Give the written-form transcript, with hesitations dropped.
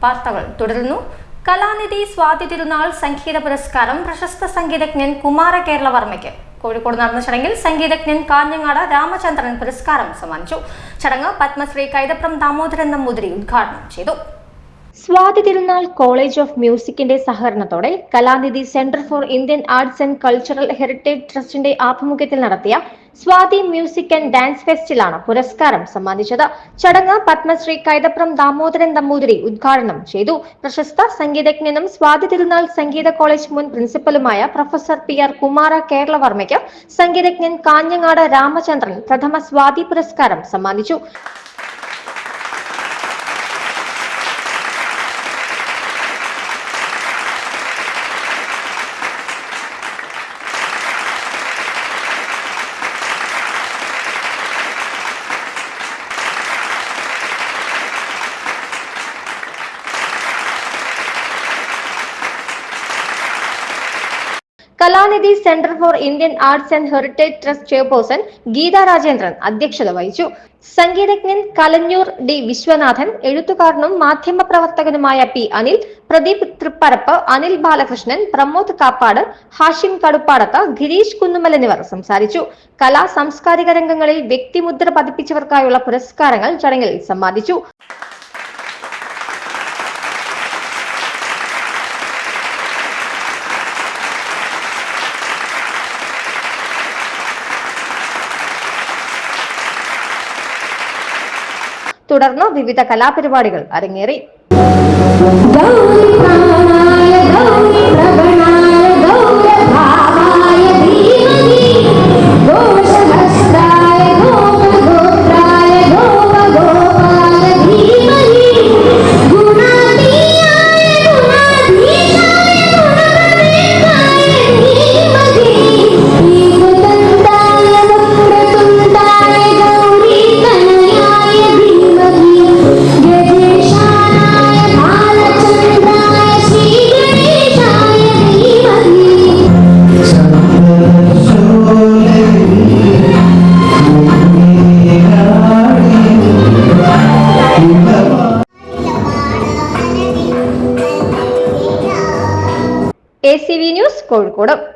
വാർത്തകൾ തുടരുന്നു. കലാനിധി സ്വാതി തിരുനാൾ സംഗീത പുരസ്കാരം പ്രശസ്ത സംഗീതജ്ഞൻ കുമാര കേരളവർമ്മയ്ക്ക് കോഴിക്കോട് നടന്ന ചടങ്ങിൽ സംഗീതജ്ഞൻ കാഞ്ഞങ്ങാട് രാമചന്ദ്രൻ പുരസ്കാരം സമ്മാനിച്ചു. ചടങ്ങ് പത്മശ്രീ കൈതപ്രം ദാമോദരൻ നമ്പൂതിരി ഉദ്ഘാടനം ചെയ്തു. സ്വാതി തിരുനാൾ കോളേജ് ഓഫ് മ്യൂസിക്കിന്റെ സഹകരണത്തോടെ Kalanidhi centre for Indian arts and cultural heritage ട്രസ്റ്റിന്റെ ആഭിമുഖ്യത്തിൽ നടത്തിയ സ്വാതി മ്യൂസിക് ആൻഡ് ഡാൻസ് ഫെസ്റ്റിലാണ് പുരസ്കാരം സമ്മാനിച്ചത്. ചടങ്ങ് പത്മശ്രീ കൈതപ്രം ദാമോദരൻ നമ്പൂതിരി ഉദ്ഘാടനം ചെയ്തു. പ്രശസ്ത സംഗീതജ്ഞനും സ്വാതി തിരുനാൾ സംഗീത കോളേജ് മുൻ പ്രിൻസിപ്പലുമായ പ്രൊഫസർ PR കുമാര കേരളവർമ്മയ്ക്ക് സംഗീതജ്ഞൻ കാഞ്ഞങ്ങാട് രാമചന്ദ്രൻ പ്രഥമ സ്വാതി പുരസ്കാരം സമ്മാനിച്ചു. Kalanidhi centre for Indian arts and heritage trust chairperson Geetha Rajendran അധ്യക്ഷത വഹിച്ചു. സംഗീതജ്ഞൻ കലഞ്ഞൂർ D വിശ്വനാഥൻ, എഴുത്തുകാരനും മാധ്യമപ്രവർത്തകനുമായ P അനിൽ, പ്രദീപ് തൃപ്പരപ്പ്, അനിൽ ബാലകൃഷ്ണൻ, പ്രമോദ് കാപ്പാട്, ഹാഷിം കടുപ്പാടത്ത്, ഗിരീഷ് കുന്നുമൽ എന്നിവർ സംസാരിച്ചു. കലാ സാംസ്കാരിക രംഗങ്ങളിൽ വ്യക്തിമുദ്ര പതിപ്പിച്ചവർക്കായുള്ള പുരസ്കാരങ്ങൾ ചടങ്ങിൽ സമ്മാനിച്ചു. തുടർന്ന് വിവിധ കലാപരിപാടികൾ അരങ്ങേറി. ACV news Kozhikode.